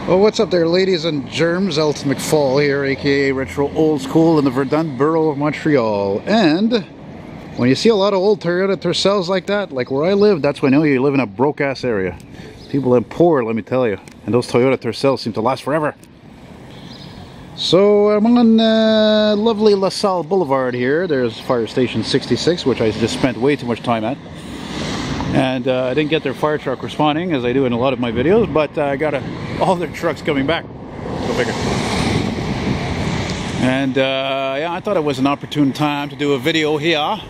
Well, what's up there, ladies and germs? Elton McFall here, aka Retro Old School in the Verdun borough of Montreal. And when you see a lot of old Toyota Tercels like that, like where I live, that's when you know you live in a broke-ass area. People are poor, let me tell you. And those Toyota Tercels seem to last forever. So I'm on lovely Lasalle Boulevard here. There's Fire Station 66, which I just spent way too much time at. And I didn't get their fire truck responding, as I do in a lot of my videos, but I got all their trucks coming back. Go figure. And yeah, I thought it was an opportune time to do a video here.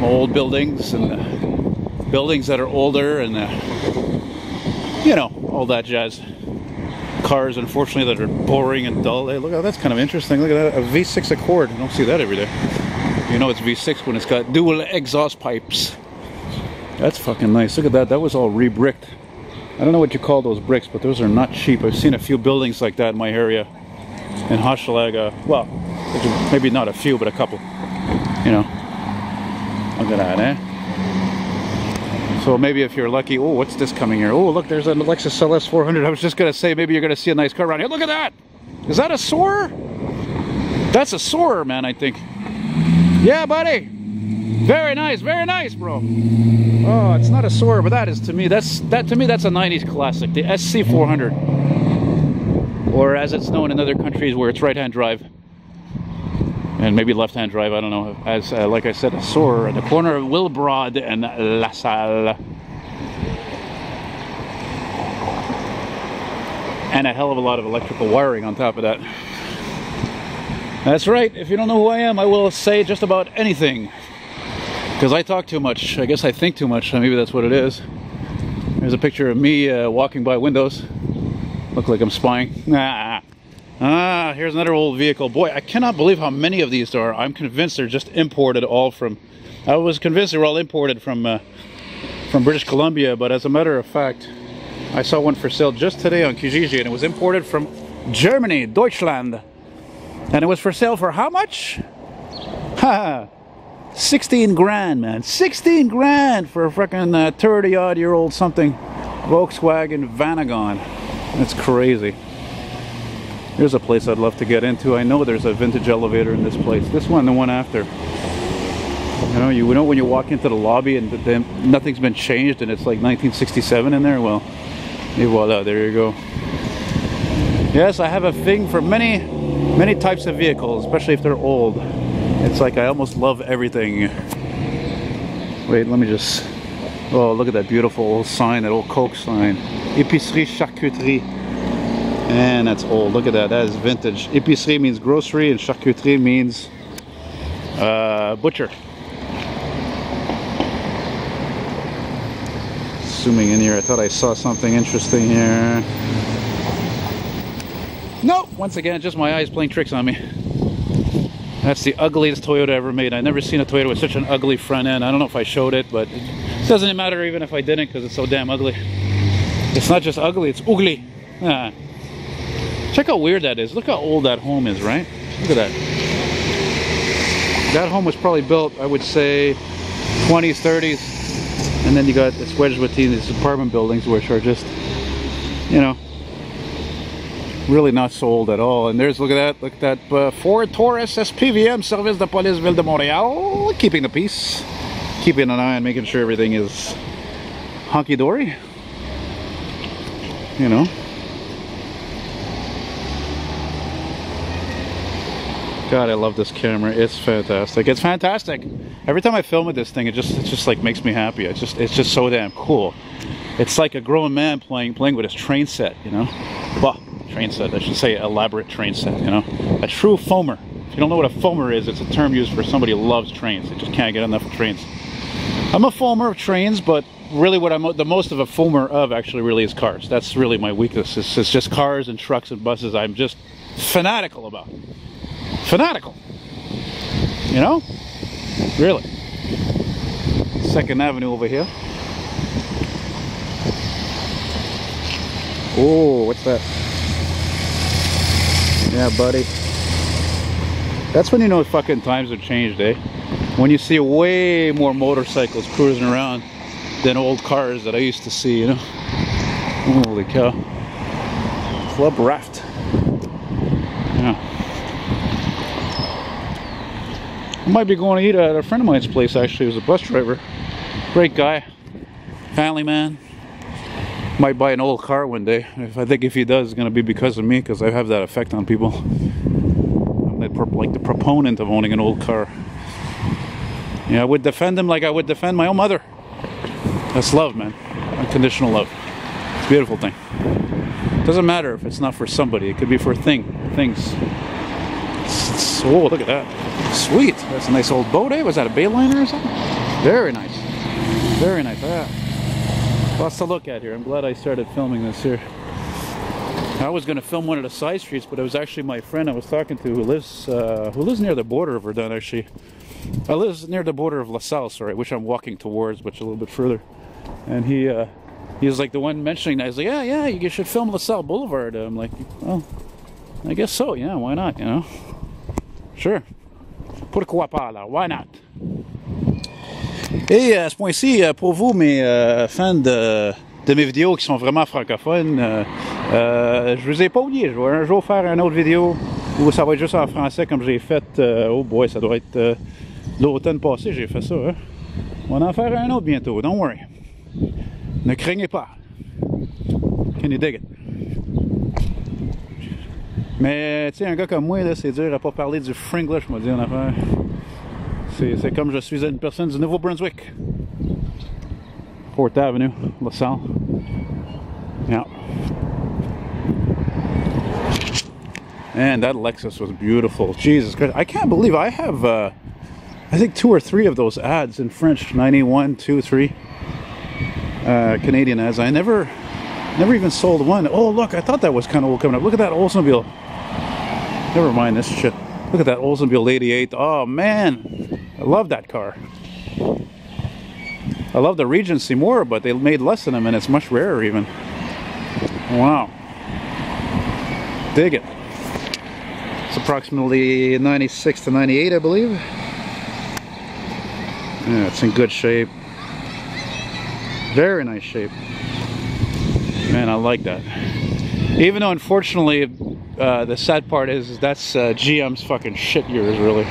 Old buildings and buildings that are older and you know, all that jazz. Cars, unfortunately, that are boring and dull. Hey, look, that's kind of interesting. Look at that, a V6 Accord. I don't see that every day. You know it's V6 when it's got dual exhaust pipes. That's fucking nice. Look at that. That was all re-bricked. I don't know what you call those bricks, but those are not cheap. I've seen a few buildings like that in my area. In Hochelaga. Well, maybe not a few, but a couple. You know. Look at that, eh? So maybe if you're lucky... Oh, what's this coming here? Oh, look, there's an Lexus LS 400. I was just going to say, maybe you're going to see a nice car around here. Look at that! Is that a Soarer? That's a Soarer, man, I think. Yeah, buddy. Very nice, bro. Oh, it's not a Soarer, but that is to me. That's a '90s classic, the SC 400, or as it's known in other countries where it's right-hand drive and maybe left-hand drive. I don't know. As like I said, a Soarer at the corner of Blvd and Lasalle, and a hell of a lot of electrical wiring on top of that. That's right, if you don't know who I am, I will say just about anything. Because I talk too much. I guess I think too much. Maybe that's what it is. There's a picture of me walking by windows. Look like I'm spying. Here's another old vehicle. Boy, I cannot believe how many of these there are. I'm convinced they're just imported all from... I was convinced they were all imported from British Columbia, but as a matter of fact, I saw one for sale just today on Kijiji, and it was imported from Germany, Deutschland. And it was for sale for how much? Ha! 16 grand, man. 16 grand for a freaking 30-odd-year-old something Volkswagen Vanagon. That's crazy. Here's a place I'd love to get into. I know there's a vintage elevator in this place. This one, the one after. You know when you walk into the lobby and then nothing's been changed and it's like 1967 in there? Well, et voila, there you go. Yes, I have a thing for many types of vehicles, especially if they're old. It's like I almost love everything. Wait, let me just... Oh, look at that beautiful old sign, that old Coke sign. Épicerie Charcuterie. And that's old. Look at that. That is vintage. Épicerie means grocery and charcuterie means butcher. Zooming in here, I thought I saw something interesting here. Nope, once again, just my eyes playing tricks on me. That's the ugliest Toyota ever made. I've never seen a Toyota with such an ugly front end. I don't know if I showed it, but it doesn't matter even if I didn't because it's so damn ugly. It's not just ugly, it's ugly. Check how weird that is. Look how old that home is, right? Look at that. That home was probably built, I would say, 20s, 30s. And then you got it's wedged between these apartment buildings, which are just, you know, really not sold at all. And there's, look at that Ford Taurus SPVM Service de Police Ville de Montreal, keeping the peace, keeping an eye on making sure everything is honky-dory, you know. God, I love this camera. It's fantastic. It's fantastic. Every time I film with this thing, it just like makes me happy. It's just so damn cool. It's like a grown man playing with his train set, you know. Well, train set, I should say elaborate train set, you know. A true foamer. If you don't know what a foamer is, it's a term used for somebody who loves trains. They just can't get enough of trains. I'm a foamer of trains, but really what I'm the most of a foamer of actually really is cars. That's really my weakness. It's just cars and trucks and buses. I'm just fanatical about. Fanatical. You know? Really. 2nd Avenue over here. Oh, what's that? Yeah, buddy. That's when you know fucking times have changed, eh? When you see way more motorcycles cruising around than old cars that I used to see, you know? Holy cow. Club raft. Yeah. I might be going to eat at a friend of mine's place actually. He was a bus driver. Great guy. Family man. Might buy an old car one day. I think if he does, it's going to be because of me, because I have that effect on people. I'm like the proponent of owning an old car. Yeah, I would defend him like I would defend my own mother. That's love, man. Unconditional love. It's a beautiful thing. Doesn't matter if it's not for somebody. It could be for things. Oh, look at that. Sweet. That's a nice old boat, eh? Was that a Bayliner or something? Very nice. Very nice. Yeah. Lots to look at here. I'm glad I started filming this here. I was going to film one of the side streets, but it was actually my friend I was talking to who lives near the border of Verdun, actually. I live near the border of Lasalle, sorry, which I'm walking towards, but a little bit further. And he was like the one mentioning that. He's like, yeah, you should film Lasalle Boulevard. I'm like, well, I guess so. Yeah, why not? You know, sure. Pourquoi pas là? Why not? Et à ce point-ci, pour vous, mes fans de mes vidéos qui sont vraiment francophones, je vous ai pas oublié. Je vais un jour faire une autre vidéo où ça va être juste en français, comme j'ai fait. Oh boy, ça doit être l'automne passé. J'ai fait ça. Hein? On va en faire un autre bientôt. Don't worry. Ne craignez pas. Can you dig it? Mais tu sais, un gars comme moi, c'est dur à pas parler du Fringlish, je me dis en affaire. C'est comme je suis une personne du Nouveau-Brunswick. 4th Avenue, LaSalle. Yeah. And that Lexus was beautiful. Jesus Christ. I can't believe I have, I think 2 or 3 of those ads in French. 91, 2, 3. Canadian ads. I never even sold one. Oh, look, I thought that was kind of old coming up. Look at that Oldsmobile. Never mind this shit. Look at that Oldsmobile 88. Oh, man. I love that car. I love the Regency more, but they made less of them, and it's much rarer even. Wow. Dig it. It's approximately 96 to 98, I believe. Yeah, it's in good shape. Very nice shape. Man, I like that. Even though, unfortunately, the sad part is that's GM's fucking shit years, really.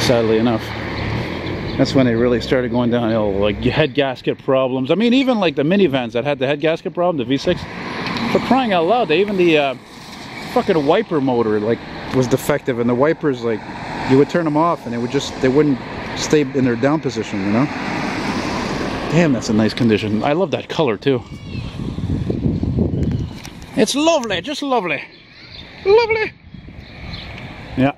Sadly enough. That's when they really started going downhill, like head gasket problems. I mean, even like the minivans that had the head gasket problem, the V6, for crying out loud, even the fucking wiper motor like was defective, and the wipers, like, you would turn them off and they wouldn't stay in their down position, you know? Damn, that's a nice condition. I love that color too. It's lovely, just lovely. Lovely. Yeah.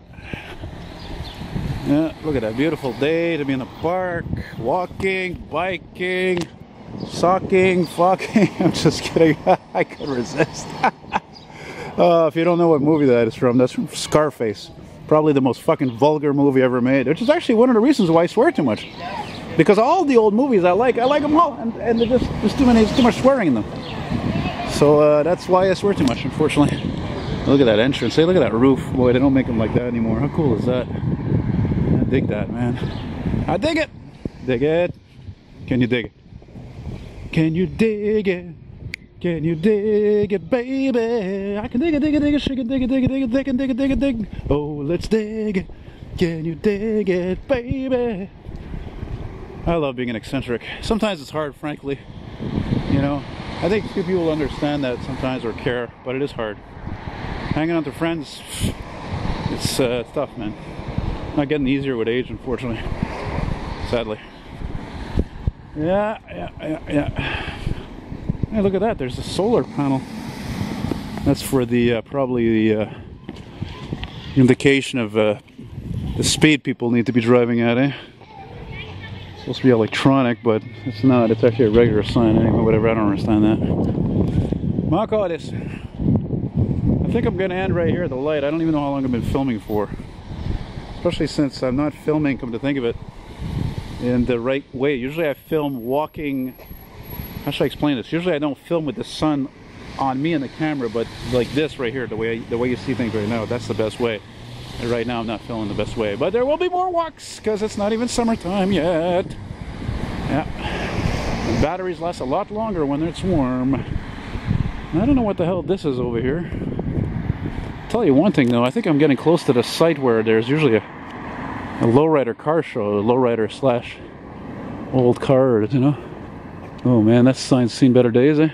Yeah, look at that beautiful day to be in the park, walking, biking, socking, fucking. I'm just kidding. I could resist. If you don't know what movie that is from, that's from Scarface. Probably the most fucking vulgar movie ever made, which is actually one of the reasons why I swear too much. Because all the old movies I like them all, and there's too much swearing in them. So that's why I swear too much, unfortunately. Look at that entrance. Hey, look at that roof. Boy, they don't make them like that anymore. How cool is that? I dig that, man. I dig it. Dig it. Can you dig it? Can you dig it? Can you dig it, baby? I can dig it, dig it, dig it, shake it, dig it, dig it, dig it, dig it, dig it, dig it, dig. Oh, let's dig it. Can you dig it, baby? I love being an eccentric. Sometimes it's hard, frankly. You know, I think few people understand that sometimes or care, but it is hard. Hanging out with friends, it's tough, man. Not getting easier with age, unfortunately. Sadly. Yeah. Hey, look at that. There's a solar panel. That's for the probably the indication of the speed people need to be driving at, eh? It's supposed to be electronic, but it's not. It's actually a regular sign anyway. Whatever. I don't understand that. Mark all this. I think I'm going to end right here at the light. I don't even know how long I've been filming for. Especially since I'm not filming, come to think of it, in the right way. Usually I film walking. How should I explain this? Usually I don't film with the sun on me and the camera, but like this right here, the way you see things right now, that's the best way. And right now I'm not filming the best way. But there will be more walks, because it's not even summertime yet. Yeah. The batteries last a lot longer when it's warm. I don't know what the hell this is over here. I'll tell you one thing though, I think I'm getting close to the site where there's usually a lowrider car show, a lowrider slash old car, you know. Oh man, that sign's seen better days, eh?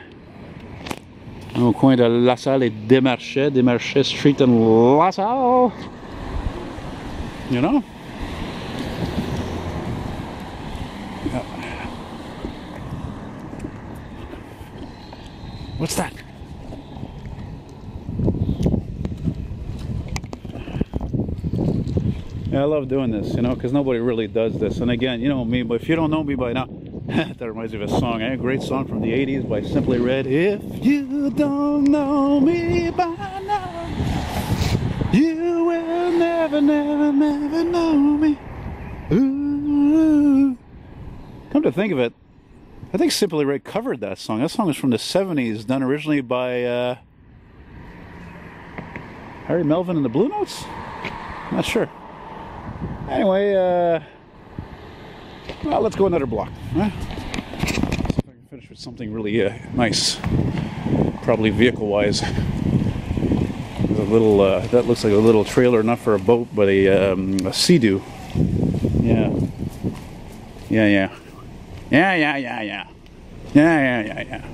Au coin de Lasalle et Desmarchais Street in Lasalle. You know? Yeah. What's that? Yeah, I love doing this, you know, because nobody really does this. And again, you know me, but if you don't know me by now, that reminds me of a song, eh? A great song from the 80s by Simply Red. If you don't know me by now, you will never, never, never know me. Ooh. Come to think of it, I think Simply Red covered that song. That song is from the 70s, done originally by Harry Melvin and the Blue Notes? I'm not sure. Anyway, well, let's go another block. Huh? See if I can finish with something really nice, probably vehicle-wise. There's a little, that looks like a little trailer, not for a boat, but a Sea-Doo. Yeah. Yeah, yeah. Yeah, yeah, yeah, yeah. Yeah, yeah, yeah, yeah.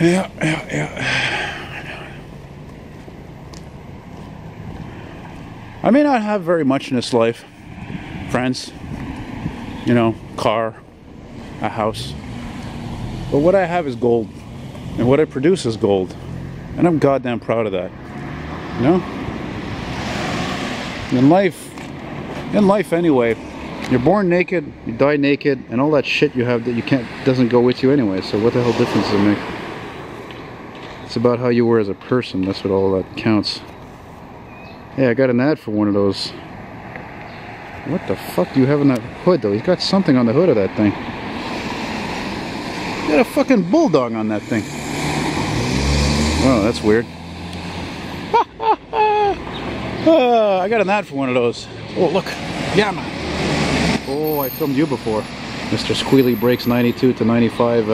Yeah, yeah, yeah. I may not have very much in this life. Friends, you know, car, a house. But what I have is gold. And what I produce is gold. And I'm goddamn proud of that. You know? In life anyway, you're born naked, you die naked, and all that shit you have that you can't, doesn't go with you anyway. So what the hell difference does it make? It's about how you were as a person. That's what all that counts. Hey, I got an ad for one of those. What the fuck do you have on that hood though? He's got something on the hood of that thing. You got a fucking bulldog on that thing. Oh, that's weird. I got an ad for one of those. Oh, look. Yeah, man. Oh, I filmed you before. Mr. Squealy Brakes 92 to 95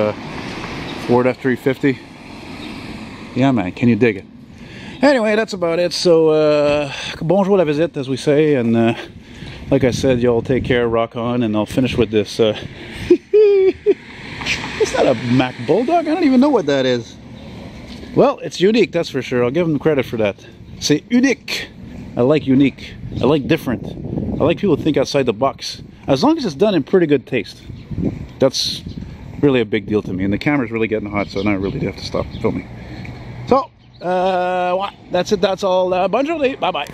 Ford F350. Yeah, man. Can you dig it? Anyway, that's about it. So, bonjour la visite, as we say. And like I said, y'all take care, rock on. And I'll finish with this. It's not a Mack Bulldog. I don't even know what that is. Well, it's unique, that's for sure. I'll give them credit for that. C'est unique. I like unique. I like different. I like people to think outside the box. As long as it's done in pretty good taste. That's really a big deal to me. And the camera's really getting hot, so now I really have to stop filming. So, that's it. That's all. Bonjour. Bye-bye.